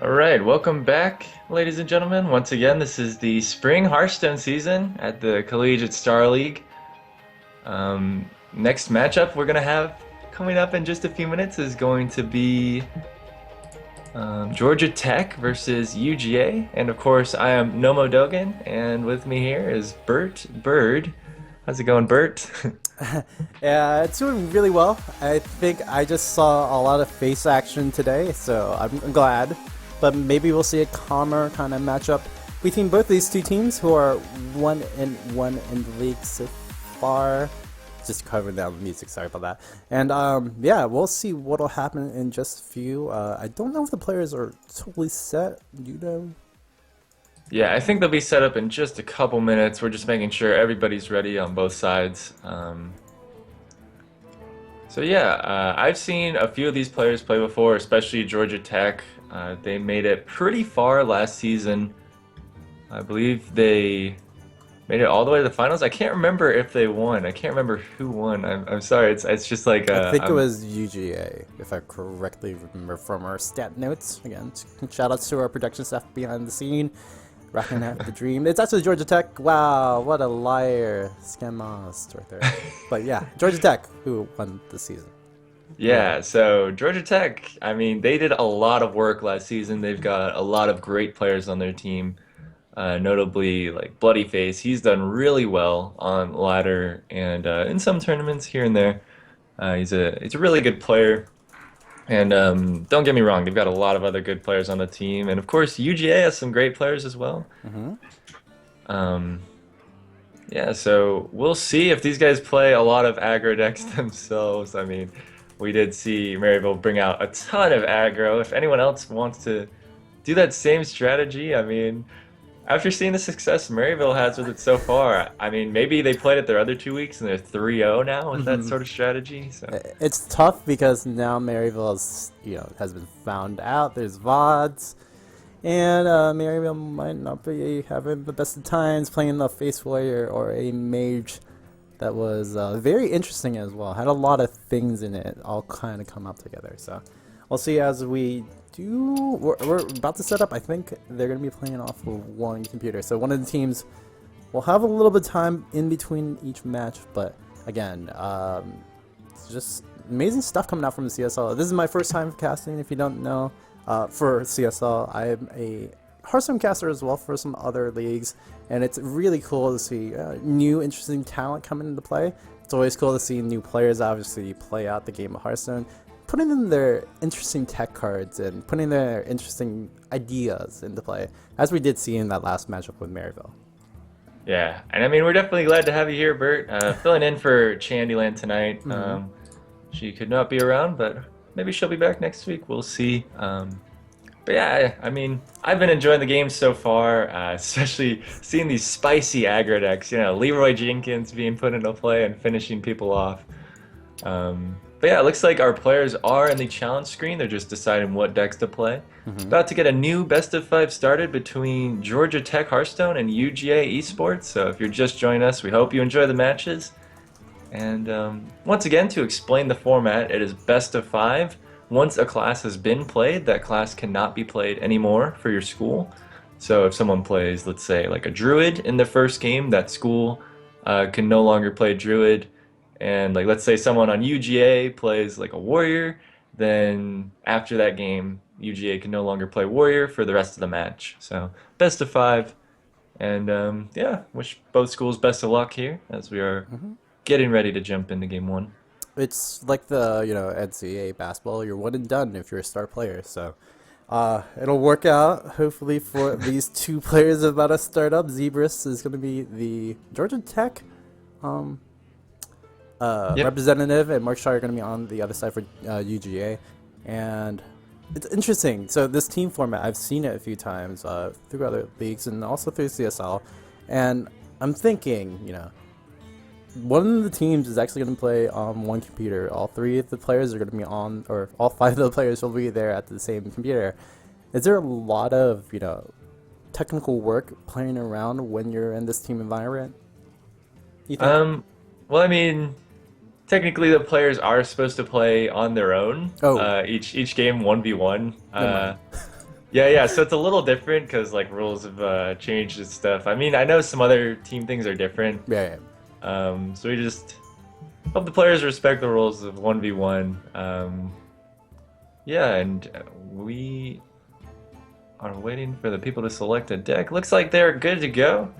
All right, welcome back, ladies and gentlemen. Once again, this is the spring Hearthstone season at the Collegiate Star League. Next matchup we're gonna have coming up in just a few minutes is going to be Georgia Tech versus UGA, and of course, I am Nomo Dogan, and with me here is Bert Bird. How's it going, Bert? Yeah, it's doing really well. I think I just saw a lot of face action today, so I'm glad. But maybe we'll see a calmer kind of matchup between both these two teams who are 1-1 in the league so far. Just covering down the music, sorry about that. And yeah, we'll see what'll happen in just a few. I don't know if the players are totally set. You know? Yeah, I think they'll be set up in just a couple minutes. We're just making sure everybody's ready on both sides. So yeah, I've seen a few of these players play before, especially Georgia Tech. They made it pretty far last season. I believe they made it all the way to the finals. I can't remember if they won. I can't remember who won. I'm sorry. It's just like I think it I'm was UGA, if I correctly remember from our stat notes. Again, shout outs to our production staff behind the scene, rocking out the dream. It's actually Georgia Tech. Wow, what a liar. Scam master right there. But yeah, Georgia Tech, who won the season. Yeah. Yeah, so Georgia Tech, I mean, they did a lot of work last season. They've got a lot of great players on their team, notably like Bloody Face. He's done really well on ladder and in some tournaments here and there. He's a really good player. And don't get me wrong, they've got a lot of other good players on the team, and of course UGA has some great players as well. hmm Um, yeah, so we'll see if these guys play a lot of aggro decks themselves. I mean, we did see Maryville bring out a ton of aggro. If anyone else wants to do that same strategy, I mean, after seeing the success Maryville has with it so far, I mean, maybe they played it their other 2 weeks and they're 3-0 now with that hmm sort of strategy. So, It's tough because now Maryville is, has been found out. There's VODs. And Maryville might not be having the best of times playing the Face Warrior or a Mage that was very interesting as well. Had a lot of things in it all kind of come up together. So we'll see as we do. We're about to set up. I think they're going to be playing off of one computer. So one of the teams will have a little bit of time in between each match. But again, it's just amazing stuff coming out from the CSL. This is my first time casting, if you don't know. For CSL, I am a Hearthstone caster as well for some other leagues, and it's really cool to see new, interesting talent coming into play. It's always cool to see new players obviously play out the game of Hearthstone, putting in their interesting tech cards and putting their interesting ideas into play, as we did see in that last matchup with Maryville. yeah, and I mean, we're definitely glad to have you here, Bert. Filling in for Chandyland tonight. hmm She could not be around, but maybe she'll be back next week. We'll see. But yeah, I mean, I've been enjoying the game so far, especially seeing these spicy aggro decks. You know, Leroy Jenkins being put into play and finishing people off. But yeah, it looks like our players are in the challenge screen. They're just deciding what decks to play. hmm About to get a new best of five started between Georgia Tech Hearthstone and UGA Esports. So if you're just joining us, we hope you enjoy the matches. And once again, to explain the format, it is best of five. Once a class has been played, that class cannot be played anymore for your school. So if someone plays, let's say, like a druid in the first game, that school can no longer play druid. And like, let's say someone on UGA plays like a warrior, then after that game, UGA can no longer play warrior for the rest of the match. So best of five. And yeah, wish both schools best of luck here as we are hmm getting ready to jump into game one. It's like the NCAA basketball. You're one and done if you're a star player. So it'll work out hopefully for these two players about to start up. Zebras is going to be the Georgia Tech um, Yep. representative, and Mark Shaw are going to be on the other side for UGA. And it's interesting. So this team format, I've seen it a few times through other leagues and also through CSL. And I'm thinking, one of the teams is actually going to play on one computer. All three of the players are going to be on, or all five of the players will be there at the same computer. Is there a lot of, technical work playing around when you're in this team environment, you think? Um, well, I mean, technically the players are supposed to play on their own. Oh, Each game 1v1. never mind. Yeah. So it's a little different because like rules have changed and stuff. I mean, I know some other team things are different. Yeah, So we just hope the players respect the rules of 1v1. Yeah, and we are waiting for the people to select a deck. Looks like they're good to go.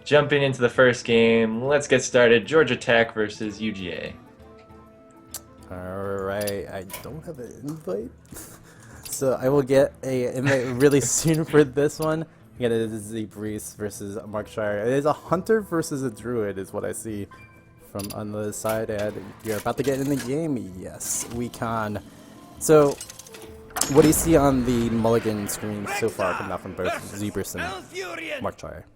Jumping into the first game, let's get started. Georgia Tech versus UGA. Alright, I don't have an invite. So I will get a invite really soon for this one. Again, it is Zebreeze versus Markshire. It is a hunter versus a druid is what I see from on the side. And you're about to get in the game. Yes, we can. So what do you see on the mulligan screen so far coming out from both Zebreeze and Markshire?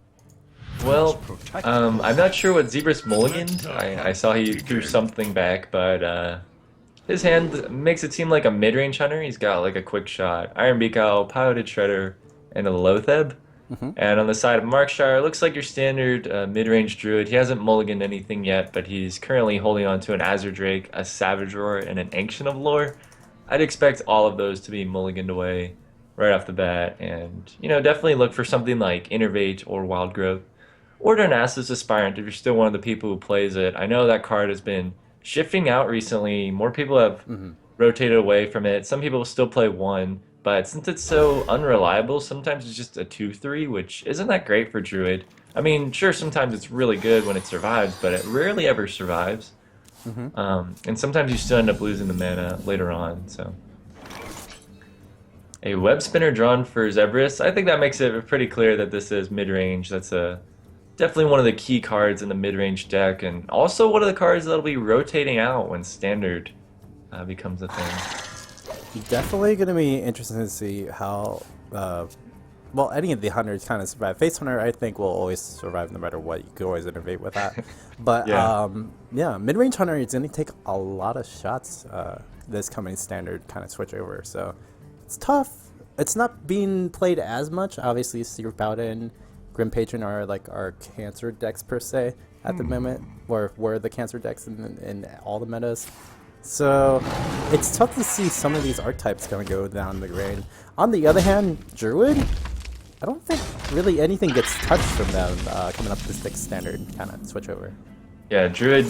Well, I'm not sure what Zebras mulliganed. I saw he threw something back, but his hand makes it seem like a mid-range hunter. He's got like a quick shot, Iron Beak Owl, Piloted Shredder, and a Lotheb. And on the side of Markshire, looks like your standard mid-range druid. He hasn't mulliganed anything yet, but he's currently holding on to an Azure Drake, a Savage Roar, and an Ancient of Lore. I'd expect all of those to be mulliganed away right off the bat, and definitely look for something like Innervate or Wild Growth. Or Darnassus Aspirant if you're still one of the people who plays it. I know that card has been shifting out recently. More people have rotated away from it. Some people still play one, but since it's so unreliable, sometimes it's just a 2/3, which isn't that great for Druid. I mean, sure, sometimes it's really good when it survives, but it rarely ever survives. And sometimes you still end up losing the mana later on, so. A web spinner drawn for Zebris. I think that makes it pretty clear that this is mid-range. That's definitely one of the key cards in the mid-range deck, and also one of the cards that'll be rotating out when standard becomes a thing. Definitely going to be interesting to see how, well, any of the hunters kind of survive. Face Hunter, I think, will always survive no matter what. You could always innovate with that. But, yeah, mid-range Hunter is going to take a lot of shots this coming standard kind of switch over. So it's tough. It's not being played as much. Obviously, Secret Paladin, Grim Patron are like our cancer decks per se at the moment, or were the cancer decks in all the metas. So it's tough to see some of these archetypes kind of go down the drain. On the other hand, Druid, I don't think really anything gets touched from them coming up this next standard kind of switch over. Yeah, Druid,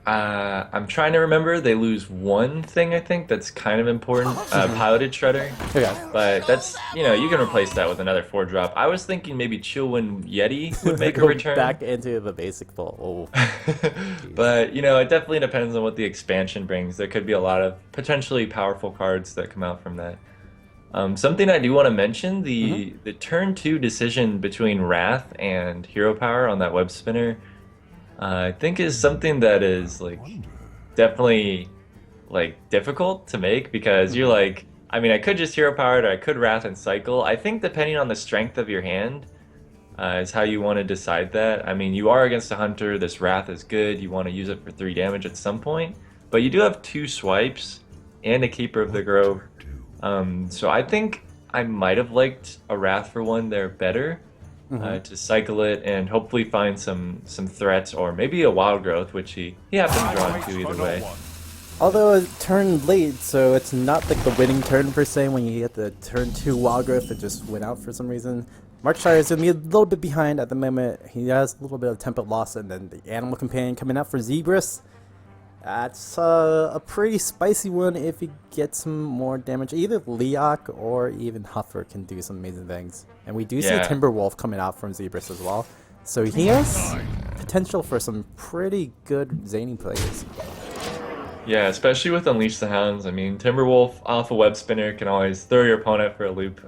I'm trying to remember. They lose one thing, I think, that's kind of important. Piloted Shredder. Okay. But that's, you can replace that with another 4-drop. I was thinking maybe Chillwind Yeti would make a Go return. back into the basic full. Oh. But, it definitely depends on what the expansion brings. There could be a lot of potentially powerful cards that come out from that. Something I do want to mention, the turn 2 decision between Wrath and Hero Power on that web spinner, I think is something that is like definitely like difficult to make because you're like, I mean, I could just Hero Power it or I could Wrath and cycle. I think depending on the strength of your hand is how you want to decide that. I mean, you are against a hunter, this Wrath is good, you want to use it for 3 damage at some point, but you do have 2 swipes and a Keeper of the Grove. So I think I might have liked a Wrath for 1 there better. To cycle it and hopefully find some threats or maybe a Wild Growth, which he happened drawn to either way. Although it turned late, so it's not like the winning turn per se when you get the turn 2 Wild Growth that just went out for some reason. Markshire is going to be a little bit behind at the moment. He has a little bit of tempo loss, and then the Animal Companion coming out for Zebris. That's a pretty spicy one if he gets some more damage. Either Leok or even Huffer can do some amazing things. And we do see Timberwolf coming out from Zebris as well. So he has potential for some pretty good Zany plays. Yeah, especially with Unleash the Hounds. I mean, Timberwolf off a web spinner can always throw your opponent for a loop.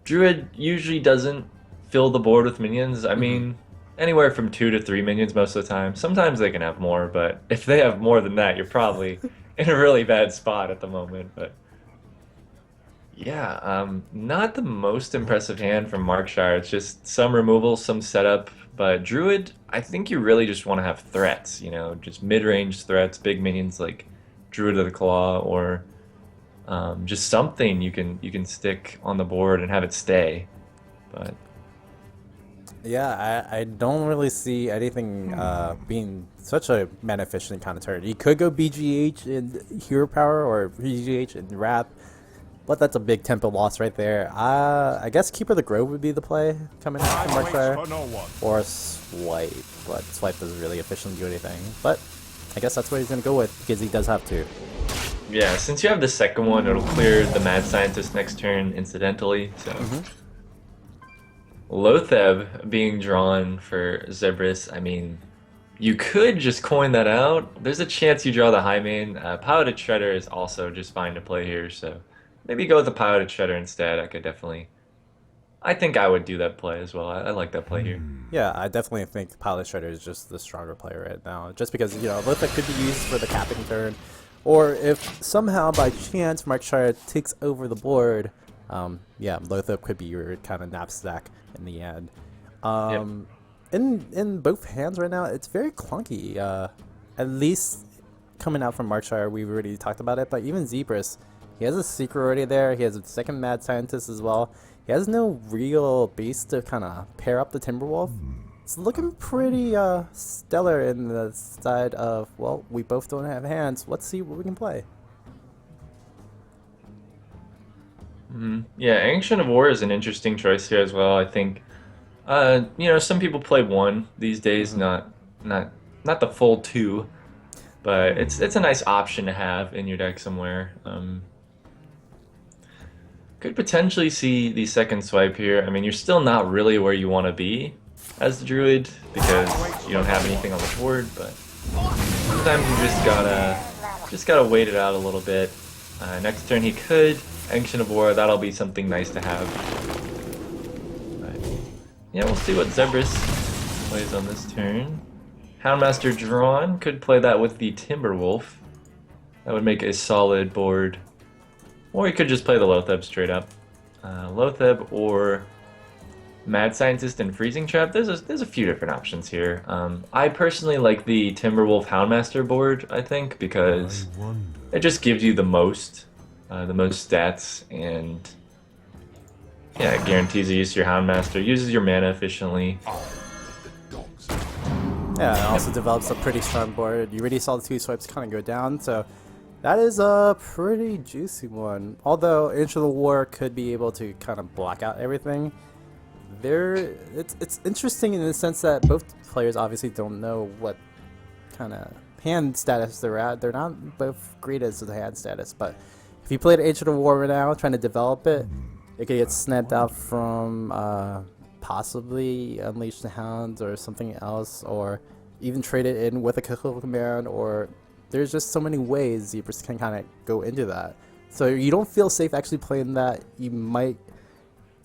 Druid usually doesn't fill the board with minions. I mean, anywhere from 2 to 3 minions most of the time. Sometimes they can have more, but if they have more than that, you're probably in a really bad spot at the moment. But yeah, not the most impressive hand from Markshire. It's just some removal, some setup. But Druid, I think you really just want to have threats, just mid-range threats, big minions like Druid of the Claw, or just something you can stick on the board and have it stay. But yeah, I don't really see anything being such a mana efficient kind of turn. You could go BGH and Hero Power or BGH and Wrath. But that's a big tempo loss right there. I guess Keeper of the Grove would be the play coming out from Markshire. Or Swipe, but Swipe doesn't really efficiently do anything. But I guess that's what he's going to go with, because he does have to. Yeah, since you have the second one, it'll clear the Mad Scientist next turn incidentally, so... Loatheb being drawn for Zebras, I mean, you could just coin that out. There's a chance you draw the Highmane. Piloted Shredder is also just fine to play here, so maybe go with the Piloted Shredder instead. I think I would do that play as well. I like that play here. Yeah, I definitely think Pilot Shredder is just the stronger player right now. Just because, Loatheb could be used for the capping turn. Or if somehow by chance Markshire takes over the board, yeah, Loatheb could be your kind of knapsack in the end. In both hands right now, it's very clunky. At least coming out from Markshire, we've already talked about it, but even Zebras, he has a Secret already there. He has a second Mad Scientist as well. He has no real base to kind of pair up the Timberwolf. It's looking pretty stellar in the side of, well, we both don't have hands. Let's see what we can play. Yeah, Ancient of War is an interesting choice here as well. I think, some people play one these days, not the full two, but it's a nice option to have in your deck somewhere. Could potentially see the second Swipe here. I mean, you're still not really where you want to be as the Druid because you don't have anything on the board, but sometimes you just gotta wait it out a little bit. Next turn he could Ancient of War. That'll be something nice to have. But, yeah, we'll see what Zebras plays on this turn. Houndmaster drawn, could play that with the Timberwolf. That would make a solid board. Or he could just play the Loatheb straight up. Loatheb or Mad Scientist and Freezing Trap. There's a few different options here. I personally like the Timberwolf Houndmaster board, I think, because it just gives you the most stats, and yeah, it guarantees the use of your Houndmaster, uses your mana efficiently. Yeah, it also develops a pretty strong board. You already saw the two Swipes kind of go down, so that is a pretty juicy one. Although Ancient of the War could be able to kind of block out everything. It's interesting in the sense that both players obviously don't know what kind of hand status they're at. They're not both great as the hand status, but if you played Ancient of War right now, trying to develop it, it could get snapped out from possibly Unleash the Hounds or something else, or even trade it in with a Kill Command, or there's just so many ways Zebras can kind of go into that. So you don't feel safe actually playing that. You might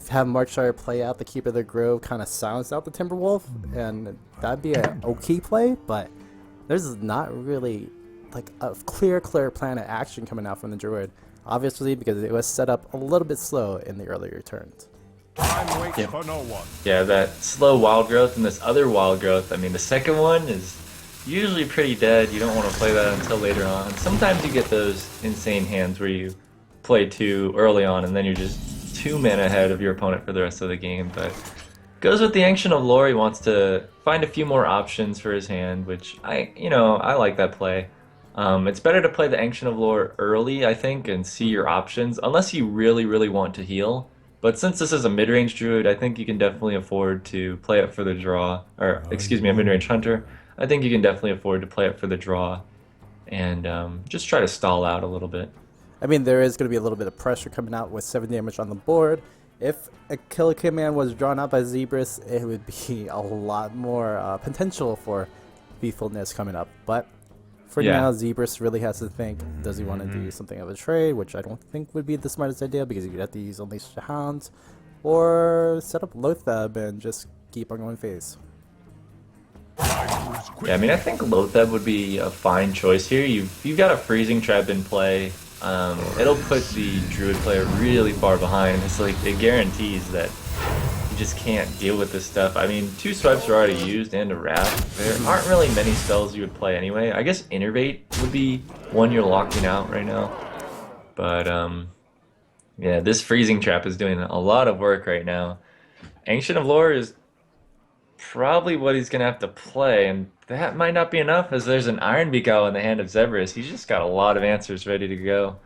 have Markshire play out the Keeper of the Grove, kind of silence out the Timberwolf, and that'd be an okay play, but there's not really like a clear plan of action coming out from the Druid. Obviously, because it was set up a little bit slow in the earlier turns. Yeah, that slow Wild Growth and this other Wild Growth, I mean, the second one is usually pretty dead. You don't want to play that until later on. Sometimes you get those insane hands where you play two early on and then you're just 2 mana ahead of your opponent for the rest of the game. But goes with the Ancient of Lore. He wants to find a few more options for his hand, which I like that play. It's better to play the Ancient of Lore early, I think, and see your options, unless you really want to heal. But since this is a mid-range Druid, I think you can definitely afford to play it for the draw, or excuse me, a mid-range Hunter. I think you can definitely afford to play it for the draw and just try to stall out a little bit. I mean, there is going to be a little bit of pressure coming out with 7 damage on the board. If a Kill Command was drawn out by Zebras, it would be a lot more potential for Beefulness coming up. But for now, Zebras really has to think, does he want to do something of a trade, which I don't think would be the smartest idea because you'd have to use Unleash the Hounds, or set up Loatheb and just keep on going phase. Yeah, I mean, I think Loatheb would be a fine choice here. You've got a Freezing Trap in play. It'll put the Druid player really far behind. It's like it guarantees that you just can't deal with this stuff. I mean, 2 Swipes are already used and a Wrath. There aren't really many spells you would play anyway. I guess Innervate would be one you're locking out right now. But yeah, this Freezing Trap is doing a lot of work right now. Ancient of Lore is probably what he's gonna have to play, and that might not be enough as there's an Iron Beak Owl in the hand of Zebras. He's just got a lot of answers ready to go.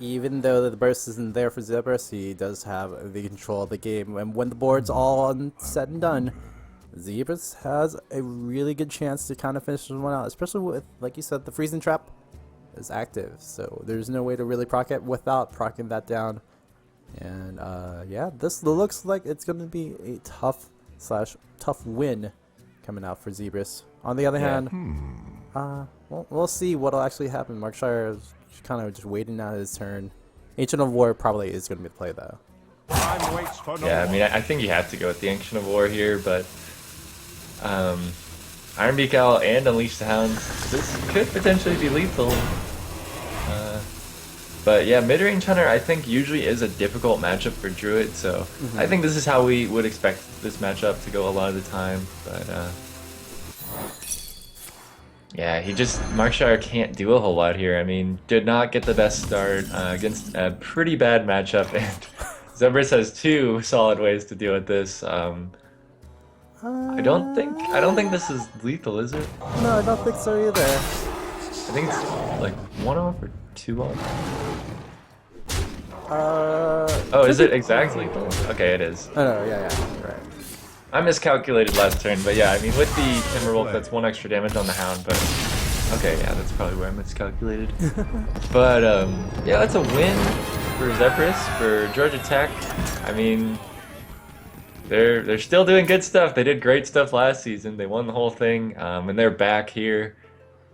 even though the burst isn't there for Zebras, he does have the control of the game. And when the board's all said and done, Zebras has a really good chance to kind of finish this one out, especially with, like you said, the freezing trap is active. So there's no way to really proc it without procking that down. And yeah, this looks like it's going to be a tough win coming out for Zebras. On the other hand, we'll see what'll actually happen. Markshire is kind of just waiting out his turn. Ancient of War probably is going to be the play though. Yeah, I mean, I think you have to go with the Ancient of War here, but Iron Beak Owl and Unleash the Hounds, this could potentially be lethal. But yeah, Mid-Range Hunter I think usually is a difficult matchup for Druid, so I think this is how we would expect this matchup to go a lot of the time. But yeah, Markshire can't do a whole lot here. I mean, did not get the best start against a pretty bad matchup, and Zebras has 2 solid ways to deal with this. I don't think this is lethal, is it? No, I don't think so either. I think it's like 1 off or 2 off. Oh, is it exactly lethal? Okay, it is. Oh no, yeah, right. I miscalculated last turn, but yeah, I mean with the Timberwolf that's 1 extra damage on the Hound, but okay, yeah, that's probably where I miscalculated. But yeah, that's a win for Zebras, for Georgia Tech. I mean, they're still doing good stuff. They did great stuff last season. They won the whole thing, and they're back here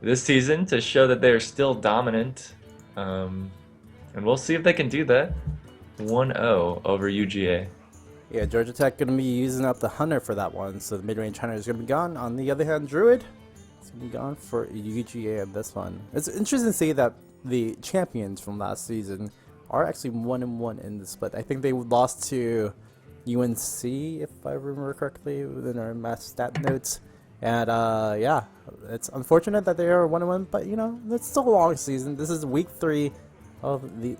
this season to show that they're still dominant. And we'll see if they can do that. 1-0 over UGA. Yeah, Georgia Tech going to be using up the Hunter for that one, so the mid-range Hunter is going to be gone. On the other hand, Druid is going to be gone for UGA on this one. It's interesting to see that the champions from last season are actually 1-1 in the split. I think they lost to UNC, if I remember correctly, within our match stat notes. And yeah, it's unfortunate that they are 1-1, but you know, it's still a long season. This is week 3 of the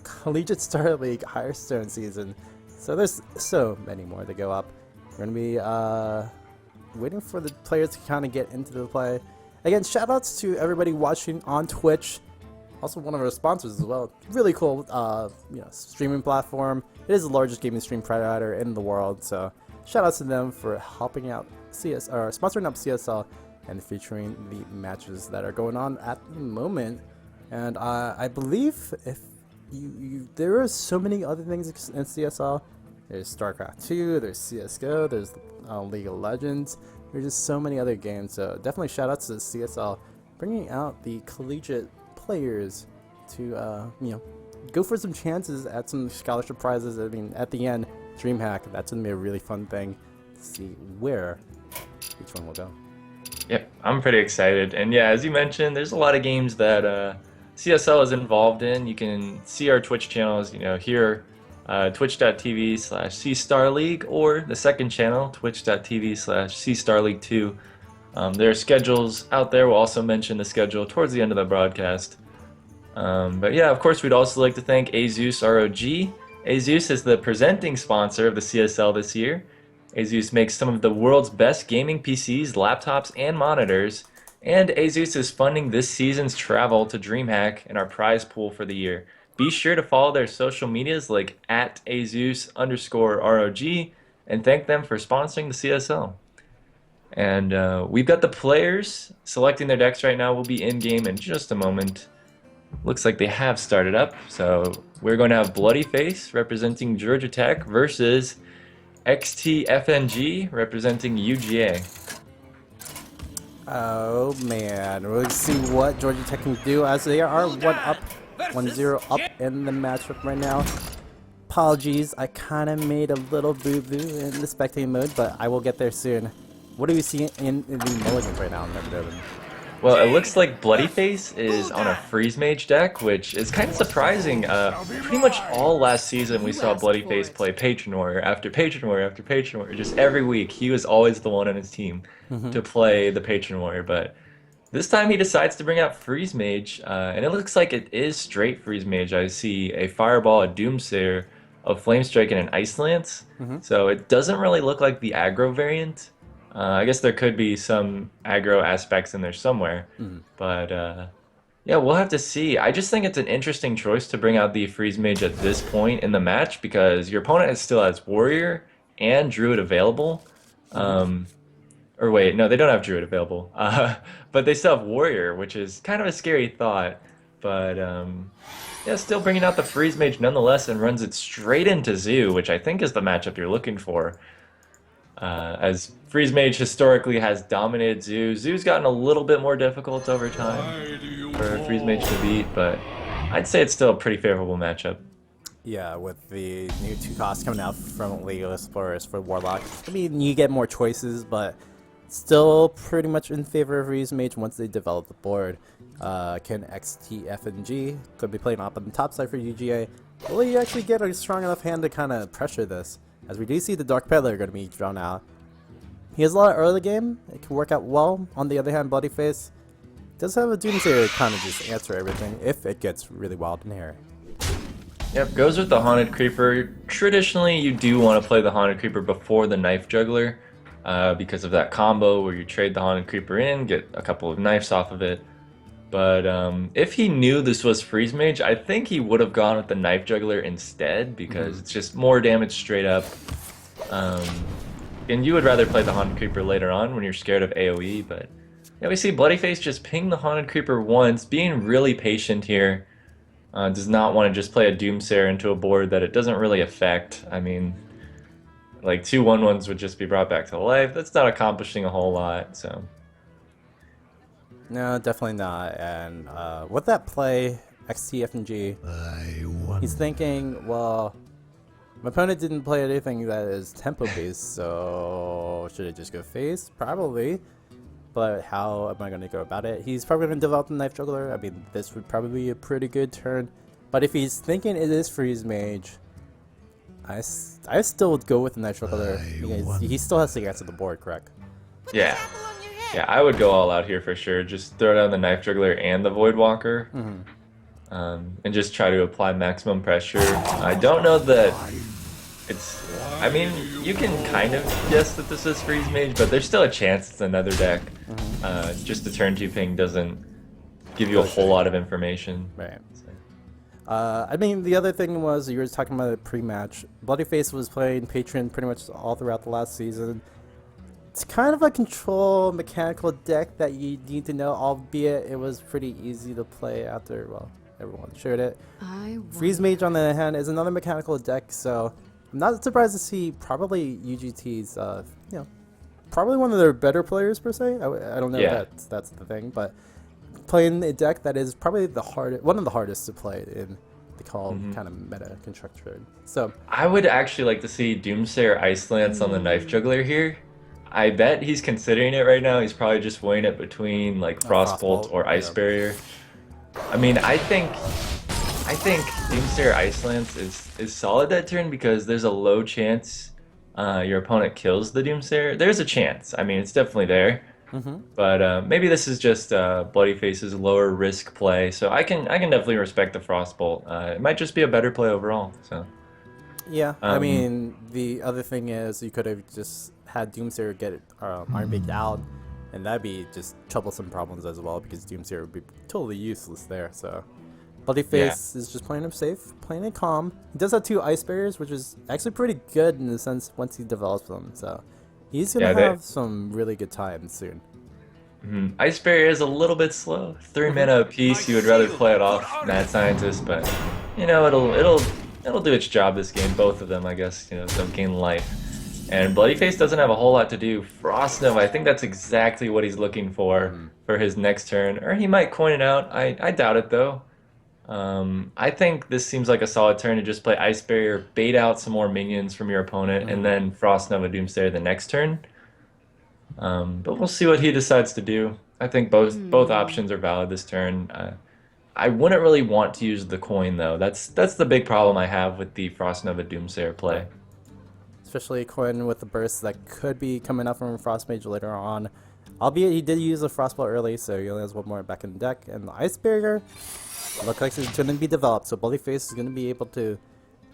Collegiate Star League Firestone season. So there's so many more to go up. We're going to be waiting for the players to kind of get into the play. Again, shoutouts to everybody watching on Twitch. Also one of our sponsors as well. Really cool streaming platform. It is the largest gaming stream provider in the world. So shoutouts to them for helping out sponsoring up CSL and featuring the matches that are going on at the moment. And I believe if there are so many other things in CSL. There's StarCraft 2, there's CSGO, there's League of Legends. There's just so many other games. So definitely shout out to CSL bringing out the collegiate players to go for some chances at some scholarship prizes. I mean, at the end, DreamHack, that's gonna be a really fun thing to see where each one will go. Yep, I'm pretty excited. And yeah, as you mentioned, there's a lot of games that CSL is involved in. You can see our Twitch channels, here, twitch.tv/CStarLeague, or the second channel, twitch.tv/CStarLeague2. There are schedules out there. We'll also mention the schedule towards the end of the broadcast. But yeah, of course, we'd also like to thank ASUS ROG. ASUS is the presenting sponsor of the CSL this year. ASUS makes some of the world's best gaming PCs, laptops, and monitors. And ASUS is funding this season's travel to DreamHack in our prize pool for the year. Be sure to follow their social medias like @ASUS_ROG and thank them for sponsoring the CSL. And we've got the players selecting their decks right now. We'll be in-game in just a moment. Looks like they have started up. So we're going to have Bloody Face representing Georgia Tech versus XTFNG representing UGA. Oh man, we'll see what Georgia Tech can do as they are 1-0 up in the matchup right now. Apologies, I kind of made a little boo-boo in the spectating mode, but I will get there soon. What do we see in the mulligans right now in Never Driven? Well, it looks like Bloody Face is on a Freeze Mage deck, which is kind of surprising. Pretty much all last season we saw Bloody Face play Patron Warrior after Patron Warrior after Patron Warrior. Just every week, he was always the one on his team to play the Patron Warrior. But this time he decides to bring out Freeze Mage, and it looks like it is straight Freeze Mage. I see a Fireball, a Doomsayer, a Flame Strike, and an Ice Lance. So it doesn't really look like the aggro variant. I guess there could be some aggro aspects in there somewhere, but yeah, Yeah, we'll have to see. I just think it's an interesting choice to bring out the Freeze Mage at this point in the match because your opponent still has Warrior and Druid available. Hmm. Um, or wait, no, they don't have Druid available. But they still have Warrior, which is kind of a scary thought. But yeah, still bringing out the Freeze Mage nonetheless and runs it straight into Zoo, which I think is the matchup you're looking for. As Freeze Mage historically has dominated Zoo. Zoo's gotten a little bit more difficult over time Why do you for Freeze Mage to roar? beat, but I'd say it's still a pretty favorable matchup. Yeah, with the new 2 costs coming out from Lego Explorers for Warlock. I mean, you get more choices, but still pretty much in favor of Reese Mage once they develop the board. Can XT, F, and G could be playing up on the top side for UGA. Will you actually get a strong enough hand to kind of pressure this? As we do see the Dark Peddler going to be drawn out. He has a lot of early game. It can work out well. On the other hand, Bloodyface does have a Doomsayer to kind of just answer everything if it gets really wild in here. Yep, goes with the Haunted Creeper. Traditionally, you do want to play the Haunted Creeper before the Knife Juggler because of that combo where you trade the Haunted Creeper in, get a couple of knives off of it. But if he knew this was Freeze Mage, I think he would have gone with the Knife Juggler instead because it's just more damage straight up. Um, and you would rather play the Haunted Creeper later on when you're scared of AoE, but yeah, we see Bloodyface just ping the Haunted Creeper once, being really patient here. Does not want to just play a Doomsayer into a board that it doesn't really affect. I mean, like 2/1/1s would just be brought back to life. That's not accomplishing a whole lot, so. No, definitely not. And with that play, XT, F, and G, he's thinking, well, my opponent didn't play anything that is tempo based, so should I just go face? Probably. But how am I going to go about it? He's probably going to develop the Knife Juggler. I mean, this would probably be a pretty good turn. But if he's thinking it is Freeze Mage, I still would go with the Knife Juggler. Because he still has to get to the board, correct? Yeah. Yeah, I would go all out here for sure. Just throw down the Knife Juggler and the Voidwalker. And just try to apply maximum pressure. I don't know that it's... I mean, you can kind of guess that this is Freeze Mage, but there's still a chance it's another deck. Just the turn 2 ping doesn't give you a whole lot of information. Right. I mean, the other thing was, you were talking about it pre-match. Bloodyface was playing Patron pretty much all throughout the last season. It's kind of a control mechanical deck that you need to know, albeit it was pretty easy to play after, well, everyone shared it. Freeze Mage, on the other hand, is another mechanical deck, so I'm not surprised to see probably UGT's, probably one of their better players per se. I don't know Yeah. if that's the thing, but playing a deck that is probably one of the hardest to play in the call kind of meta constructor. So I would actually like to see Doomsayer Ice Lance on the Knife Juggler here. I bet he's considering it right now. He's probably just weighing it between like Frostbolt Frostbolt, or Ice yeah. Barrier. I mean, I think Doomsayer Ice Lance is solid that turn because there's a low chance your opponent kills the Doomsayer. There's a chance. I mean, it's definitely there. But maybe this is just Bloodyface's lower risk play. So I can definitely respect the Frostbolt. It might just be a better play overall. So yeah, I Um, mean, the other thing is you could have just had Doomsayer get Iron Baked out, and that'd be just troublesome problems as well because Doomsayer would be totally useless there. So Bloodyface is just playing him safe, playing it calm. He does have 2 Ice Barriers, which is actually pretty good in the sense once he develops them. So he's gonna Yeah, they- have some really good times soon. Ice Barrier is a little bit slow. 3 mana apiece. You would rather play it off Mad Scientist, but you know it'll do its job this game. Both of them, I guess. You know, they'll gain life. And Bloodyface doesn't have a whole lot to do. Frost Nova, I think that's exactly what he's looking for his next turn. Or he might coin it out. I doubt it though. I think this seems like a solid turn to just play Ice Barrier, bait out some more minions from your opponent, and then Frost Nova Doomsayer the next turn. But we'll see what he decides to do. I think both options are valid this turn. I wouldn't really want to use the coin though. That's the big problem I have with the Frost Nova Doomsayer play. Especially Quinn with the burst that could be coming up from Frost Mage later on. Albeit he did use a Frostbolt early, so he only has 1 more back in the deck. And the Ice Barrier looks like it's going to be developed, so Bloodyface is going to be able to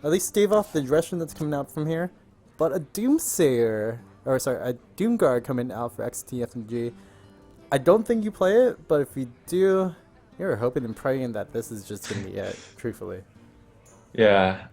at least stave off the aggression that's coming out from here. But a Doomsayer, or sorry, a Doomguard coming out for XT, F, and G. I don't think you play it, but if you do, You were hoping and praying that this is just gonna be it, truthfully. Yeah.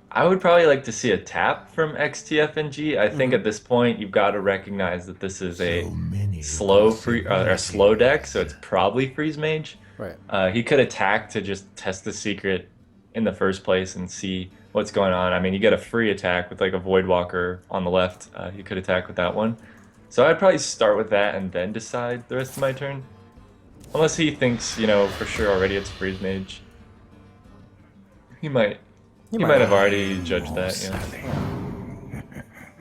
I would probably like to see a tap from XTFNG. I think Hmm. at this point you've got to recognize that this is a So many a slow deck, so it's probably Freeze Mage. Right. He could attack to just test the secret in the first place and see what's going on. I mean, you get a free attack with like a Voidwalker on the left. You could attack with that one. So I'd probably start with that and then decide the rest of my turn. Unless he thinks, for sure already it's Freeze Mage. He might. He He might might have have. already judged that, yeah.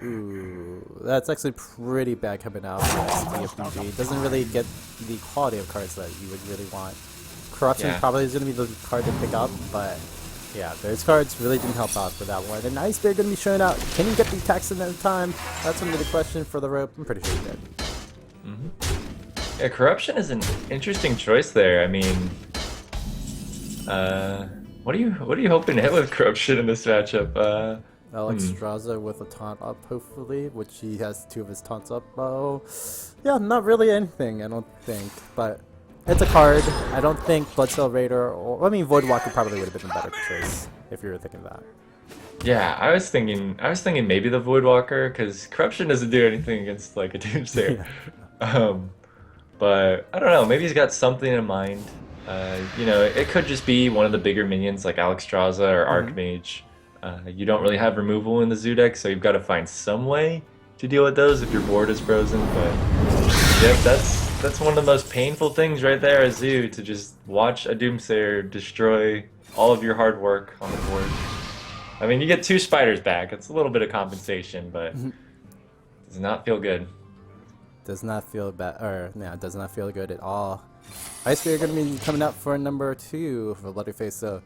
Ooh, that's actually pretty bad coming out from STFPG. It doesn't really get the quality of cards that you would really want. Corruption Yeah. probably is going to be the card to pick up, but yeah, those cards really didn't help out for that one. And Ice Bear going to be showing out. Can you get the attacks in that time? That's going to be the question for the rope. I'm pretty sure he did. Yeah, Corruption is an interesting choice there. I mean, what are you hoping to hit with Corruption in this matchup? Alex Straza with a taunt up, hopefully, which he has 2 of his taunts up. Oh, yeah, not really anything, I don't think. But it's a card. I don't think Bloodsail Raider or Voidwalker probably would have been a better choice if you were thinking that. Yeah, I was thinking maybe the Voidwalker because Corruption doesn't do anything against like a Doomsayer. Um, but I don't know. Maybe he's got something in mind. It could just be one of the bigger minions like Alexstrasza or Archmage. You don't really have removal in the zoo deck, so you've got to find some way to deal with those if your board is frozen. But yep, that's one of the most painful things right there as zoo, to just watch a Doomsayer destroy all of your hard work on the board. I mean, you get 2 spiders back. It's a little bit of compensation, but does not feel good. Does not feel bad, or yeah, it does not feel good at all. Ice Bear going to be coming out for number 2 for Bloody Face, so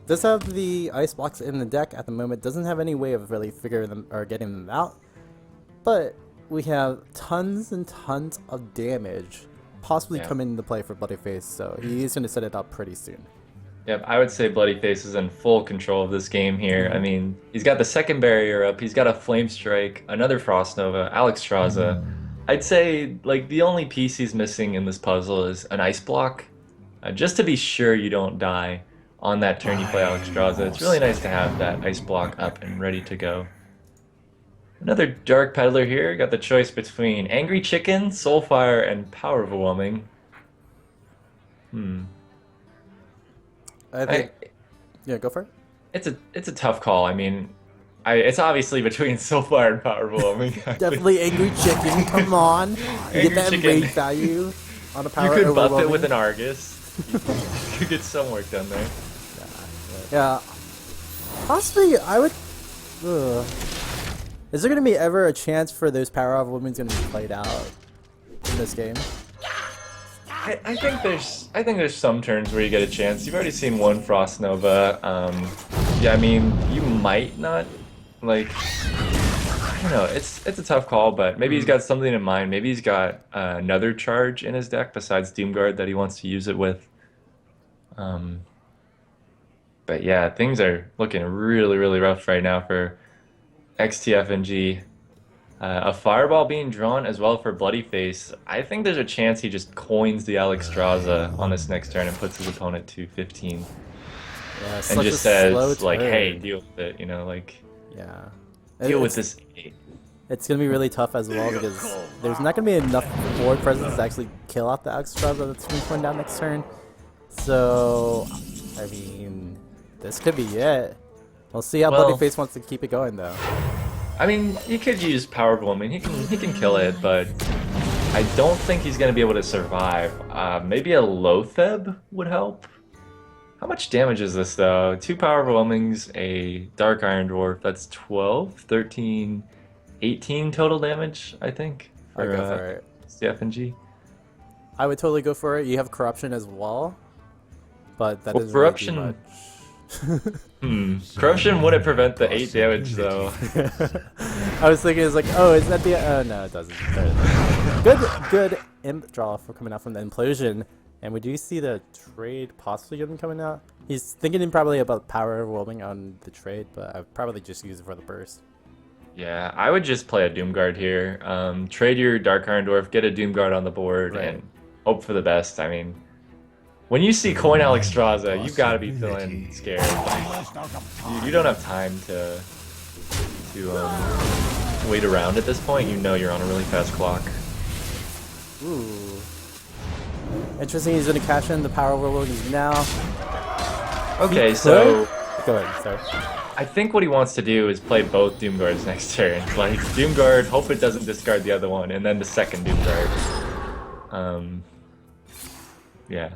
does have the ice blocks in the deck at the moment. Doesn't have any way of really figuring them or getting them out, but we have tons and tons of damage possibly Yeah. coming into play for Bloody Face, so he's going to set it up pretty soon. Yep, I would say Bloody Face is in full control of this game here. I mean, he's got the second barrier up, he's got a Flame Strike, another Frost Nova, Alexstrasza. I'd say like the only piece he's missing in this puzzle is an ice block, just to be sure you don't die on that turn you play Alexstrasza. It's really nice to have that ice block up and ready to go. Another Dark Peddler here. Got the choice between Angry Chicken, Soulfire, and Power Overwhelming. I think, I, yeah, go for it. it's a tough call. I mean, it's obviously between Soulfire and Power Overwhelming. Definitely Angry Chicken, come on. You Angry get that Chicken. rage value on a You power could buff it overwhelming. with an Argus. You could get some work done there. Yeah. Possibly, I would. Ugh. Is there gonna be ever a chance for those power of women's gonna be played out in this game? I think there's some turns where you get a chance. You've already seen one Frost Nova. Yeah, I mean, you might not like. I don't know. It's a tough call, but maybe he's got something in mind. Maybe he's got another charge in his deck besides Doomguard that he wants to use it with. But yeah, things are looking really, really rough right now for XTFNG. A Fireball being drawn as well for Bloody Face. I think there's a chance he just coins the Alexstrasza on this next turn and puts his opponent to 15. Yeah, And such just a slow says, like, hey, turn. deal with it, Yeah. deal with It's- this. It's gonna be really tough as well because there's not gonna be enough board presence to actually kill out the Alexstrasza that's gonna be going down next turn. So, I mean, this could be it. We'll see how Well- Bloody Face wants to keep it going though. I mean, you could use Power Woman. He can kill it, but I don't think he's gonna be able to survive. Maybe a Loatheb would help. How much damage is this though? 2 Power Overwhelmings, a Dark Iron Dwarf. That's 12, 13, 18 total damage, I think. I'd go for it. CFNG. I would totally go for it. You have Corruption as well, but that Well, doesn't really do Corruption- much. Corruption wouldn't prevent the 8 damage though. I was thinking, it's like, oh, is that the? No, it doesn't. Good imp draw for coming out from the implosion, and we do see the trade possibly getting coming out. He's thinking probably about power overwhelming on the trade, but I'd probably just use it for the burst. Yeah, I would just play a Doomguard here. Trade your Dark Iron Dwarf, get a Doomguard on the board, Right. and hope for the best. I mean, when you see Coin Alexstrasza, you've got to be feeling scared. Like, you don't have time to wait around at this point. You know you're on a really fast clock. Ooh. Interesting, he's going to cash in the power overload now. Okay, so Go ahead, sorry. I think what he wants to do is play both Doomguards next turn. Like, Doomguard, hope it doesn't discard the other one, and then the second Doomguard. Yeah.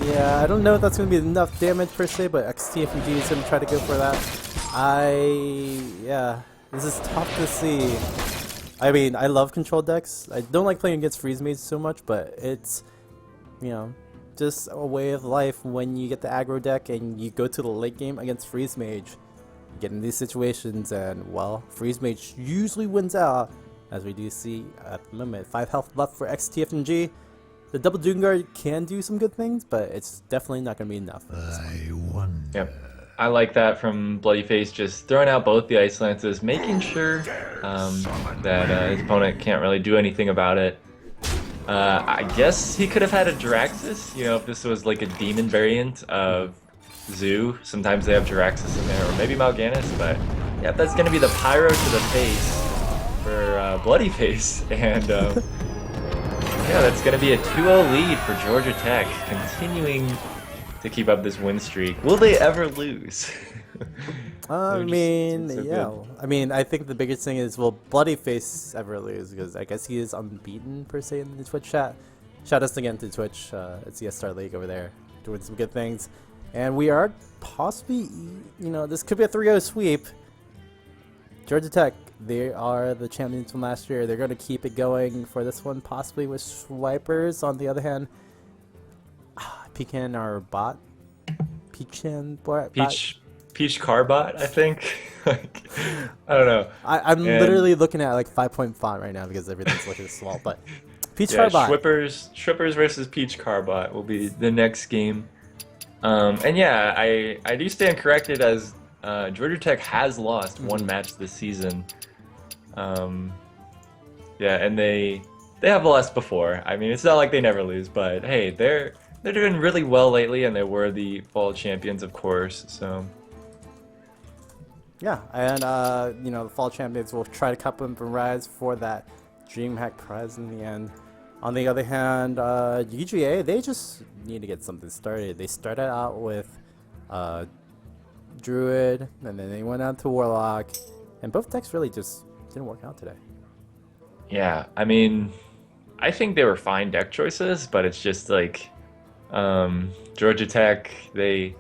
Yeah, I don't know if that's going to be enough damage per se, but XTFG is going to try to go for that. Yeah, this is tough to see. I mean, I love control decks. I don't like playing against Freeze Mage so much, but it's, you know, just a way of life when you get the aggro deck and you go to the late game against Freeze Mage. You get in these situations and, well, Freeze Mage usually wins out, as we do see at the moment. 5 health left for XTFNG. The double Doomguard can do some good things, but it's definitely not going to be enough. Yep. I like that from Bloody Face, just throwing out both the Ice Lances, making sure that his opponent can't really do anything about it. I guess he could have had a Jiraxis, you know, if this was like a demon variant of Zoo. Sometimes they have Jiraxis in there, or maybe Mal'Ganis, but yeah, that's going to be the Pyro to the face for Bloody Face, and yeah, that's going to be a 2-0 lead for Georgia Tech, continuing to keep up this win streak. Will they ever lose? I mean, so yeah. good. I mean, I think the biggest thing is, will Bloody Face ever lose? Because I guess he is unbeaten, per se, in the Twitch chat. Shout out again to Twitch. It's the Star League over there, doing some good things. And we are possibly, you know, this could be a 3-0 sweep. Georgia Tech, they are the champions from last year. They're going to keep it going for this one, possibly with Swipers. On the other hand, Pecan or Bot? Peach Carbot, I think. Like, I don't know. I'm literally looking at like 5-point font right now because everything's looking small. But Peach Carbot. Schwippers versus Peach Carbot will be the next game. And yeah, I do stand corrected as Georgia Tech has lost one match this season. Yeah, and they have lost before. I mean, it's not like they never lose, but hey, they're doing really well lately, and they were the fall champions, of course. So yeah, and you know, the fall champions will try to cup up and rise for that DreamHack prize in the end. On the other hand, UGA, they just need to get something started. They started out with Druid, and then they went on to Warlock, and both decks really just didn't work out today. yeah, I mean, I think they were fine deck choices, but it's just like Georgia Tech, they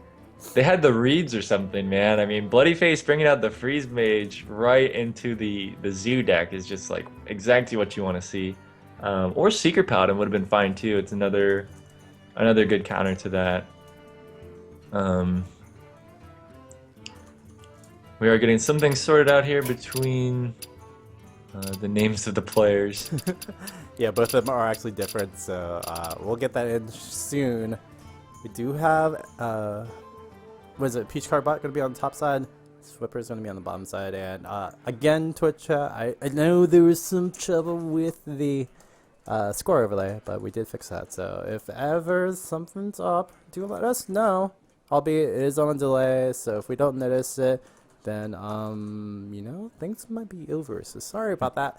had the reads or something, man. I mean, Bloody Face bringing out the Freeze Mage right into the Zoo deck is just like exactly what you want to see. Or Seeker Paladin would have been fine too. It's another good counter to that. We are getting something sorted out here between the names of the players. Yeah, both of them are actually different, so we'll get that in soon. We do have, what is it, Peach Carbot going to be on the top side, Swipper's going to be on the bottom side, and again, Twitch, I know there was some trouble with the score overlay, but we did fix that, so if ever something's up, do let us know, albeit it is on a delay, so if we don't notice it, then, you know, things might be over, so sorry about that.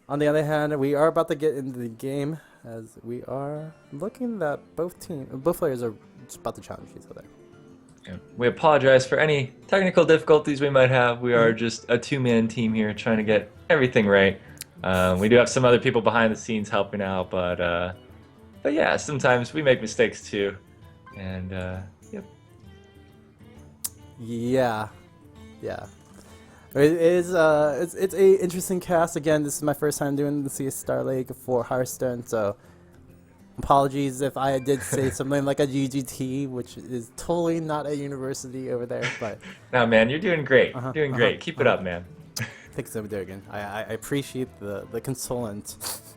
On the other hand, we are about to get into the game, as we are looking that both players are just about to challenge each other. Yeah. We apologize for any technical difficulties we might have. We are just a two-man team here trying to get everything right. We do have some other people behind the scenes helping out, but yeah, sometimes we make mistakes too. And yep. Yeah. It is it's a interesting cast. Again, this is my first time doing the CS Star League for Hearthstone, so apologies if I did say something like a UGT, which is totally not a university over there. But no, man, you're doing great. Doing great. Keep it up, man. Thanks so much again. I appreciate the consultant.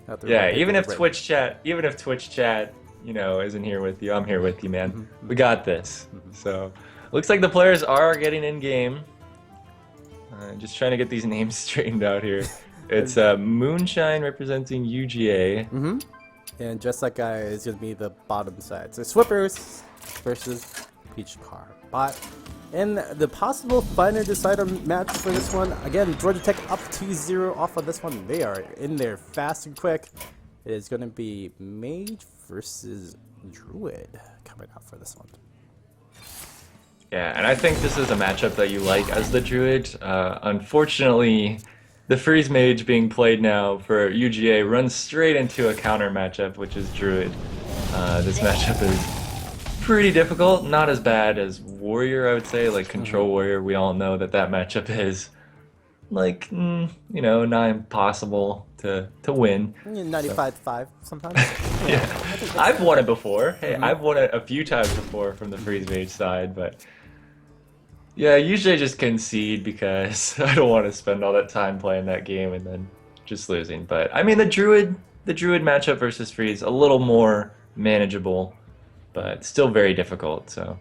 Out there. Yeah, even if Twitch chat, you know, isn't here with you, I'm here with you, man. We got this. So, looks like the players are getting in game. Just trying to get these names straightened out here. It's Moonshine representing UGA. And just that guy is going to be the bottom side. So Swippers versus Peach Carbot. And the possible final decider match for this one, again, Georgia Tech up 2-0 off of this one. They are in there fast and quick. It is going to be Mage versus Druid coming out for this one. Yeah, and I think this is a matchup that you like as the Druid. Unfortunately, the Freeze Mage being played now for UGA runs straight into a counter matchup, which is Druid. This matchup is pretty difficult, not as bad as Warrior, I would say, like Control Warrior. We all know that that matchup is like, you know, not impossible to win. 95-5 sometimes. Yeah, I've won it before. Hey, I've won it a few times before from the Freeze Mage side, but yeah, usually I just concede because I don't want to spend all that time playing that game and then just losing. But I mean, the Druid matchup versus Freeze, a little more manageable, but still very difficult. So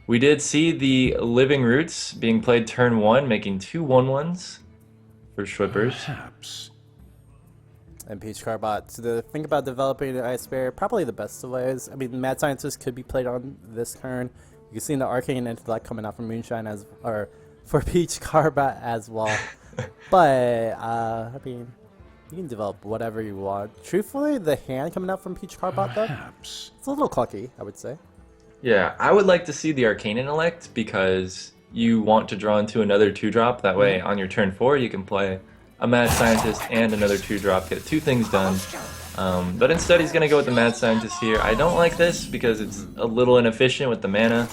we did see the Living Roots being played turn 1, making 2 1/1s for Schwippers. Perhaps. And Peach Carbot. So the thing about developing an Ice Bear, probably the best of ways. I mean, Mad Scientist could be played on this turn. You can see the Arcane Intellect coming out from Moonshine or for Peach Carbot as well. But I mean, you can develop whatever you want. Truthfully, the hand coming out from Peach Carbot though, Perhaps. it's a little clunky, I would say. Yeah, I would like to see the Arcane Intellect because you want to draw into another 2-drop. That way, on your turn 4, you can play a Mad Scientist and another 2-drop, get 2 things done. But instead, he's going to go with the Mad Scientist here. I don't like this because it's a little inefficient with the mana.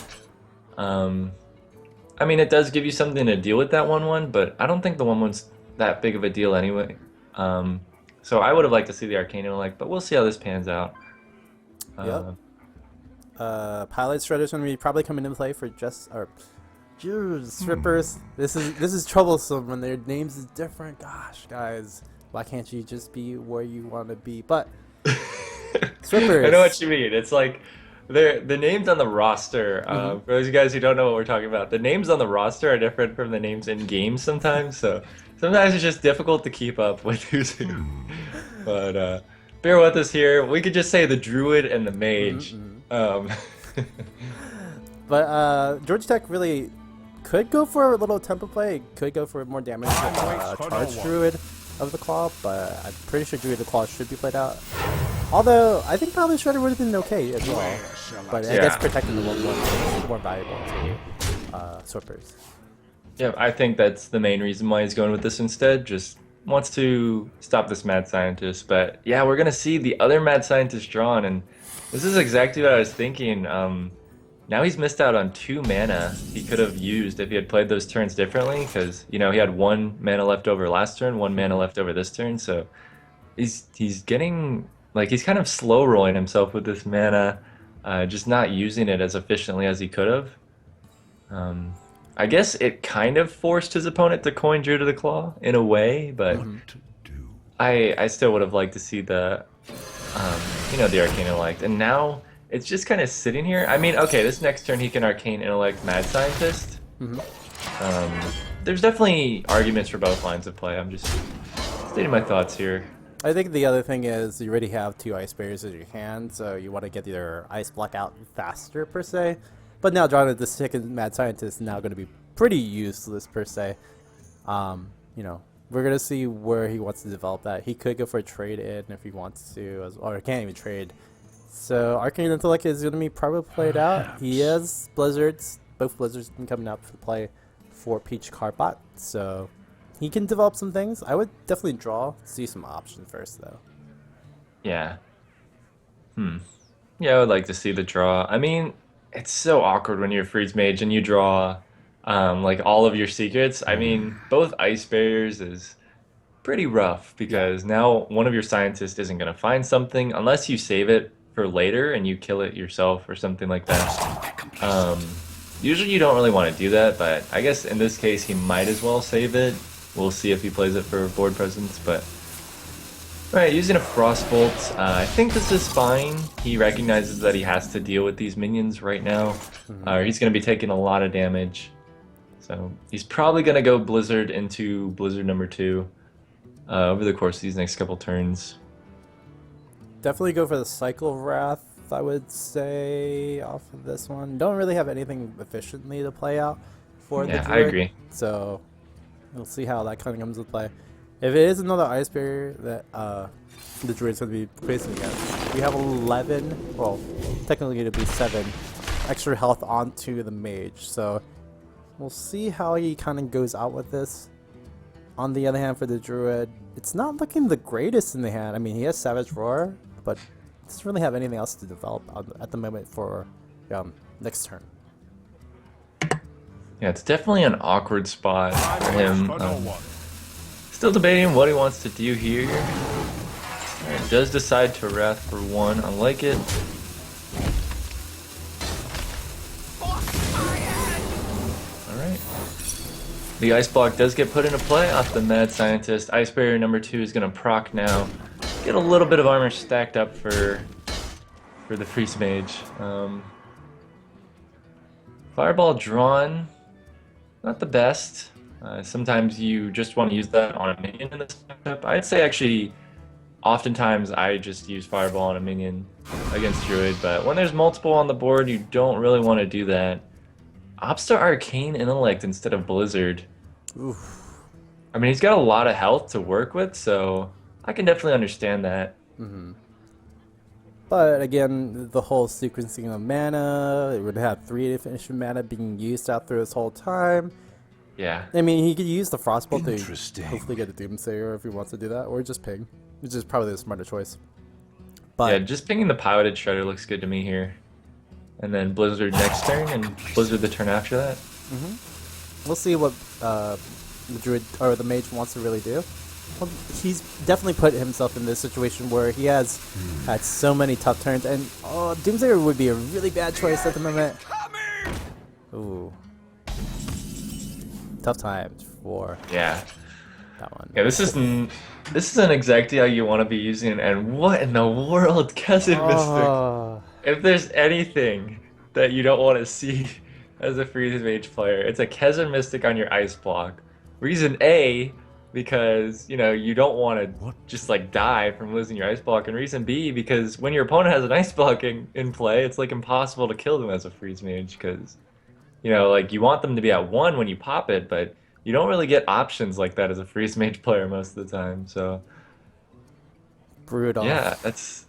I mean, it does give you something to deal with that 1/1, but I don't think the 1/1's that big of a deal anyway. So I would have liked to see the Arcane Intellect, but we'll see how this pans out. Yep. Pilot Shredder's going to be probably coming into play for Strippers. This is troublesome when their names is different. Gosh, guys, why can't you just be where you want to be? But Strippers. I know what you mean. It's like the names on the roster. For those of you guys who don't know what we're talking about, the names on the roster are different from the names in games sometimes. So sometimes it's just difficult to keep up with who's who. But bear with us here. We could just say the Druid and the Mage. But Georgia Tech really could go for a little tempo play, could go for more damage with Charge Druid of the Claw, but I'm pretty sure Druid of the Claw should be played out. Although, I think probably Shredder would have been okay as well. But I guess protecting the 1/1 is more valuable to Swippers. Yeah, I think that's the main reason why he's going with this instead. Just wants to stop this Mad Scientist. But yeah, we're going to see the other Mad Scientist drawn, and this is exactly what I was thinking. Now he's missed out on 2 mana he could have used if he had played those turns differently, because, you know, he had 1 mana left over last turn, 1 mana left over this turn, so he's getting, like, he's kind of slow rolling himself with this mana, just not using it as efficiently as he could have. I guess it kind of forced his opponent to coin Druid of the Claw in a way, but To do. I still would have liked to see the, you know, the Arcane Intellect. And now it's just kind of sitting here. I mean, okay, this next turn he can Arcane Intellect Mad Scientist. There's definitely arguments for both lines of play. I'm just stating my thoughts here. I think the other thing is you already have 2 Ice Bears in your hand, so you want to get your Ice Block out faster, per se. But now drawing the second Mad Scientist is now going to be pretty useless, per se. You know, we're going to see where he wants to develop that. He could go for a trade-in if he wants to, or can't even trade. So Arcane Intellect is going to be probably played out. He has Blizzards. Both Blizzards been coming out for play for Peach Carbot, so he can develop some things. I would definitely draw, see some options first, though. Yeah. Yeah, I would like to see the draw. I mean, it's so awkward when you're a Freeze Mage and you draw like all of your secrets. I mean, both Ice Bears is pretty rough because now one of your scientists isn't going to find something unless you save it for later and you kill it yourself or something like that. Usually you don't really want to do that, but I guess in this case he might as well save it. We'll see if he plays it for board presence, but alright, using a Frostbolt. I think this is fine. He recognizes that he has to deal with these minions right now. He's going to be taking a lot of damage. So he's probably going to go Blizzard into Blizzard number 2 over the course of these next couple turns. definitely go for the Cycle of Wrath, I would say, off of this one. Don't really have anything efficiently to play out for the Yeah, Druid. I agree. So we'll see how that kind of comes into play. If it is another Ice Barrier that the Druid's going to be facing against, we have 11, well, technically it'll be 7 extra health onto the Mage. So we'll see how he kind of goes out with this. On the other hand, for the Druid, it's not looking the greatest in the hand. I mean, he has Savage Roar, but doesn't really have anything else to develop at the moment for next turn. Yeah, it's definitely an awkward spot for him. Still debating what he wants to do here. Alright, does decide to Wrath for 1. I like it. Alright. The Ice Block does get put into play off the Mad Scientist. Ice Barrier number 2 is going to proc now. Get a little bit of armor stacked up for the Freeze Mage. Fireball drawn, not the best. Sometimes you just want to use that on a minion in this matchup. I'd say actually, oftentimes I just use Fireball on a minion against Druid, but when there's multiple on the board, you don't really want to do that. Opts to Arcane Intellect instead of Blizzard. Oof. I mean, he's got a lot of health to work with, so I can definitely understand that. But again, the whole sequencing of mana, it would have 3 efficient mana being used out through this whole time. Yeah. I mean, he could use the Frostbolt to hopefully get a Doomsayer if he wants to do that, or just ping, which is probably the smarter choice. But Yeah, just pinging the Piloted Shredder looks good to me here. And then Blizzard next turn, and Blizzard the turn after that. we'll see what the Druid or the Mage wants to really do. Well, he's definitely put himself in this situation where he has had so many tough turns, and Doomsayer would be a really bad choice at the moment. Ooh. Tough times for Yeah. that one. Yeah, this isn't exactly how you want to be using it, and what in the world, Cousin Mystic? Oh, If there's anything that you don't want to see as a Freeze Mage player, it's a Kezan Mystic on your Ice Block. Reason A, because, you know, you don't want to just, like, die from losing your Ice Block. And reason B, because when your opponent has an Ice Block in play, it's, like, impossible to kill them as a Freeze Mage, because, you know, like, you want them to be at 1 when you pop it, but you don't really get options like that as a Freeze Mage player most of the time, so... brutal. Yeah, that's...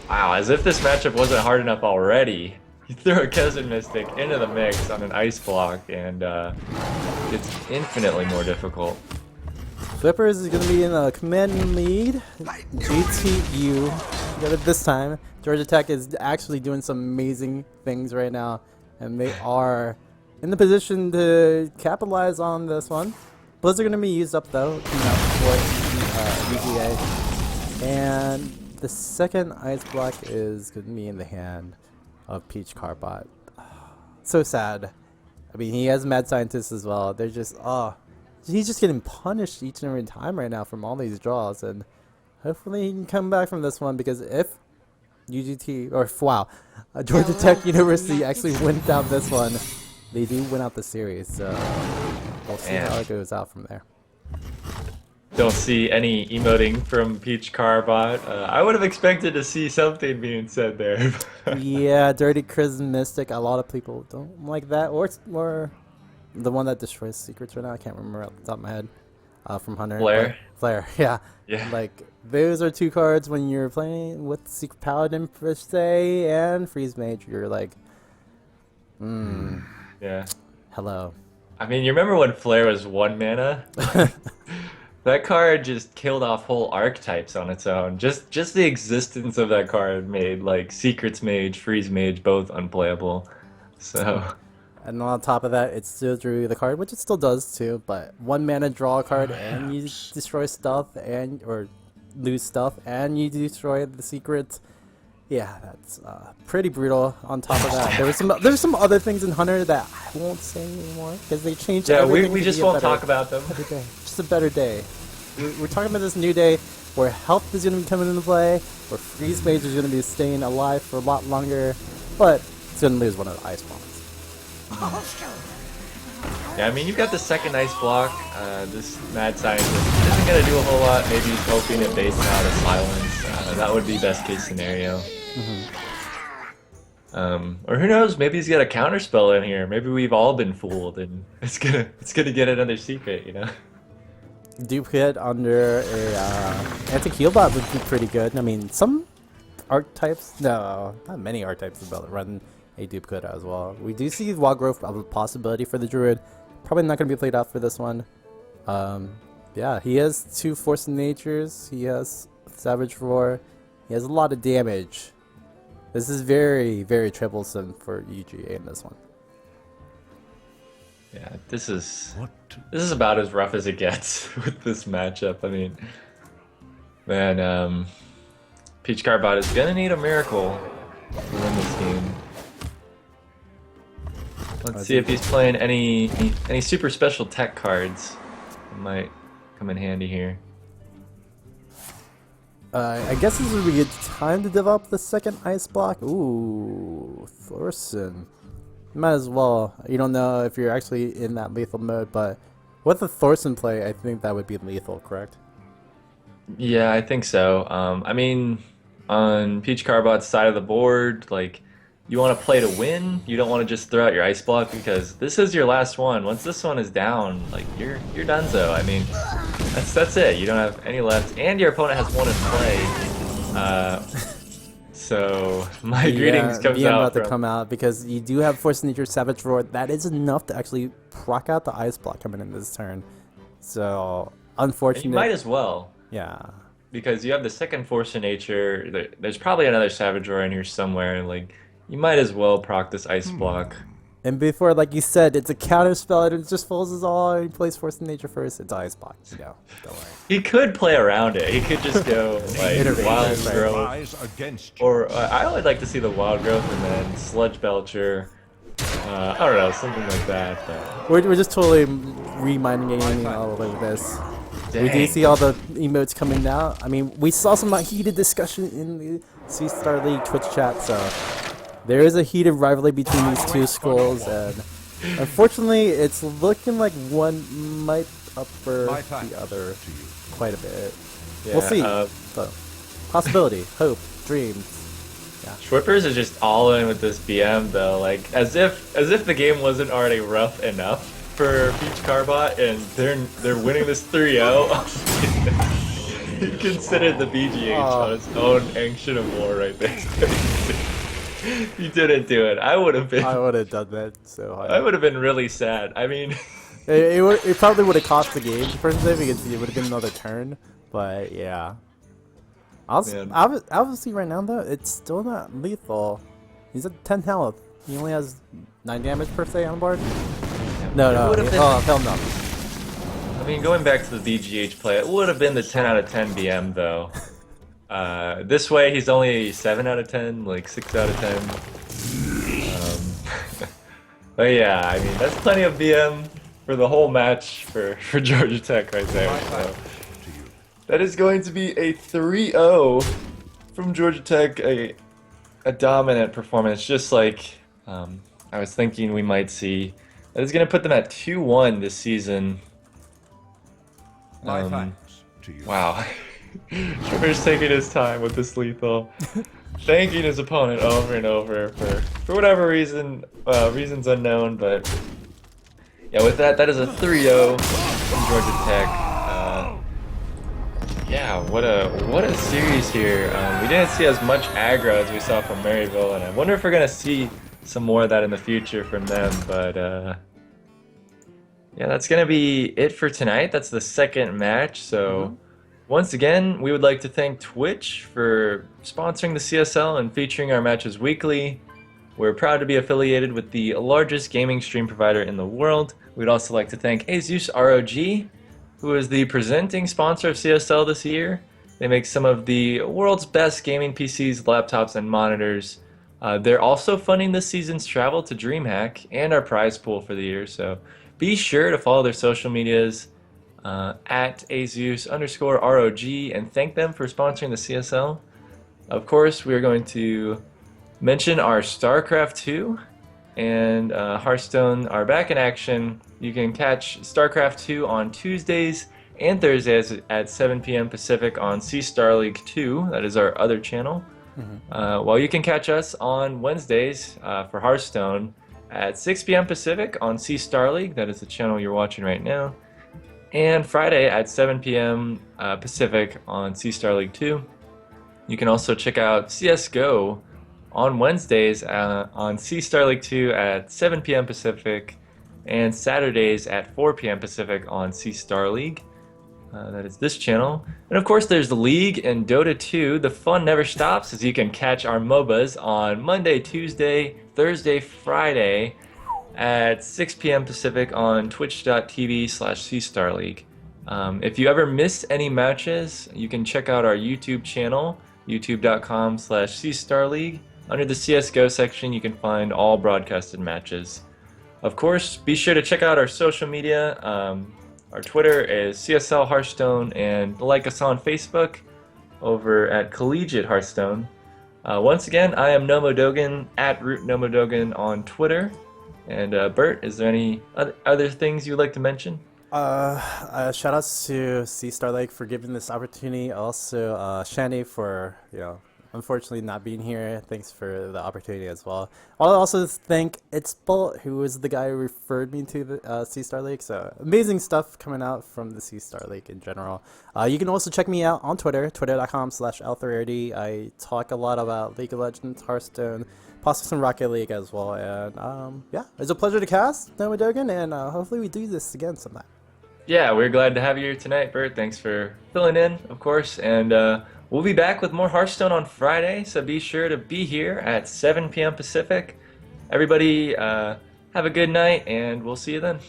Wow, as if this matchup wasn't hard enough already. You throw a Kezan Mystic into the mix on an Ice Block, and it's infinitely more difficult. Flippers is going to be in a command lead. GTU got it this time. Georgia Tech is actually doing some amazing things right now, and they are in the position to capitalize on this one. Blizzard going to be used up though, for UGA. And the second Ice Block is going to be in the hand of Peach Carbot. So sad. I mean, he has Mad Scientist as well. They're just, he's just getting punished each and every time right now from all these draws. And hopefully he can come back from this one, because if Georgia Tech University actually wins out this one, they do win out the series. So we'll see how it goes out from there. Don't see any emoting from Peach Carbot. I would have expected to see something being said there. Yeah, Dirty Crimson Mystic. A lot of people don't like that. Or the one that destroys secrets right now. I can't remember off the top of my head. From Hunter. Flare? Flare, yeah. Yeah. Like, those are 2 cards when you're playing with Secret Paladin per se and Freeze Mage. You're like, Yeah. hello. I mean, you remember when Flare was 1 mana? That card just killed off whole archetypes on its own. Just the existence of that card made, like, Secrets Mage, Freeze Mage both unplayable. So... And on top of that, it still drew the card, which it still does too, but 1 mana draw a card and you destroy stuff or lose stuff and you destroy the secrets. Yeah, that's pretty brutal. On top of that, there's some other things in Hunter that I won't say anymore because they changed everything. We just won't talk about them. Better day. Just a better day. We're talking about this new day where health is going to be coming into play, where Freeze Mage is going to be staying alive for a lot longer, but it's going to lose one of the Ice Bombs. Yeah, I mean, you've got the second ice block. This mad scientist isn't going to do a whole lot. Maybe he's hoping it baits out a silence. That would be best case scenario. Or who knows? Maybe he's got a counter spell in here. Maybe we've all been fooled, and it's gonna get another secret, you know? Dupe hit under a anti-heal bot would be pretty good. I mean, some archetypes, no, not many archetypes about run a dupe hit as well. We do see wild growth of a possibility for the druid. Probably not going to be played out for this one. Yeah, he has 2 Force of Natures. He has Savage Roar. He has a lot of damage. This is very, very troublesome for UGA in this one. Yeah, this is about as rough as it gets with this matchup. I mean, man, Peach Carbot is gonna need a miracle to win this game. Let's see if he's playing any super special tech cards that might come in handy here. I guess this would be a good time to develop the second ice block. Ooh, Thorson. Might as well. You don't know if you're actually in that lethal mode, but with the Thorson play, I think that would be lethal, correct? Yeah, I think so. I mean, on Peach Carbot's side of the board, like, you want to play to win. You don't want to just throw out your ice block because this is your last one. Once this one is down, like you're donezo. I mean, that's it. You don't have any left, and your opponent has one in play. So my greetings comes I'm out about from... to come out because you do have Force of Nature, Savage Roar. That is enough to actually proc out the ice block coming in this turn. So unfortunate. And you might as well. Yeah. Because you have the second Force of Nature. There's probably another Savage Roar in here somewhere. Like, you might as well proc this ice block. And before, like you said, it's a counter spell and it just fools us all. He plays Force of Nature first. It's ice block. You know, don't worry. He could play around it. He could just go like Wild Growth. Or I would like to see the Wild Growth and then Sludge Belcher. I don't know, something like that. But... We're just totally reminding all of this. Dang. We do see all the emotes coming out. I mean, we saw some heated discussion in the C-Star League Twitch chat, so there is a heated rivalry between these two schools, and unfortunately, it's looking like one might upper the other quite a bit. Yeah, we'll see. So, possibility, hope, dreams. Yeah. Schwippers is just all in with this BM though, like as if the game wasn't already rough enough for Peach Carbot, and they're winning this 3-0. He considered the BGH on his own Ancient of War right there. He didn't do it. I would have done that so hard. I would have been really sad. I mean, it probably would have cost the game personally because it would have been another turn. But yeah, obviously right now though, it's still not lethal. He's at 10 health. He only has 9 damage per se on board. No. Oh hell no. I mean, going back to the BGH play, it would have been the 10 out of 10 BM though. This way he's only 7 out of 10, like 6 out of 10. But yeah, I mean, that's plenty of BM for the whole match for Georgia Tech right there. So. That is going to be a 3-0 from Georgia Tech, a dominant performance, just like I was thinking we might see. That is going to put them at 2-1 this season. Wow. Trevor's taking his time with this lethal, thanking his opponent over and over for whatever reason, reasons unknown, but yeah, with that is a 3-0 from Georgia Tech. Yeah, what a series here. We didn't see as much aggro as we saw from Maryville, and I wonder if we're gonna see some more of that in the future from them, but yeah, that's gonna be it for tonight. That's the second match, so once again, we would like to thank Twitch for sponsoring the CSL and featuring our matches weekly. We're proud to be affiliated with the largest gaming stream provider in the world. We'd also like to thank Asus ROG, who is the presenting sponsor of CSL this year. They make some of the world's best gaming PCs, laptops, and monitors. They're also funding this season's travel to DreamHack and our prize pool for the year, so be sure to follow their social medias at Asus_ROG and thank them for sponsoring the CSL. Of course, we are going to mention our StarCraft 2 and Hearthstone are back in action. You can catch StarCraft 2 on Tuesdays and Thursdays at 7 p.m. Pacific on Sea Star League 2. That is our other channel. While you can catch us on Wednesdays for Hearthstone at 6 p.m. Pacific on Sea Star League. That is the channel you're watching right now. And Friday at 7 p.m. Pacific on Sea Star League 2. You can also check out CSGO on Wednesdays on Sea Star League 2 at 7 p.m. Pacific, and Saturdays at 4 p.m. Pacific on Sea Star League. That is this channel. And of course there's the League and Dota 2. The fun never stops as you can catch our MOBAs on Monday, Tuesday, Thursday, Friday at 6 p.m. Pacific on twitch.tv/CStarLeague. If you ever miss any matches, you can check out our YouTube channel, youtube.com/CStarLeague. Under the CSGO section, you can find all broadcasted matches. Of course, be sure to check out our social media. Our Twitter is CSL Hearthstone, and like us on Facebook over at Collegiate Hearthstone. Once again, I am Nomodogan at Root Nomodogan on Twitter. And Bert, is there any other things you'd like to mention? Shout outs to Sea Star Lake for giving this opportunity. Also, Shandy for, unfortunately not being here. Thanks for the opportunity as well. I'll also thank It's Bolt, who was the guy who referred me to the Sea Star Lake. So amazing stuff coming out from the Sea Star Lake in general. You can also check me out on Twitter, twitter.com/L3RD. I talk a lot about League of Legends, Hearthstone, possibly some Rocket League as well. And yeah, it's a pleasure to cast Nomodogan, and hopefully we do this again sometime. Yeah, we're glad to have you here tonight, Bert. Thanks for filling in, of course. And we'll be back with more Hearthstone on Friday, so be sure to be here at 7 p.m. Pacific. Everybody, have a good night, and we'll see you then.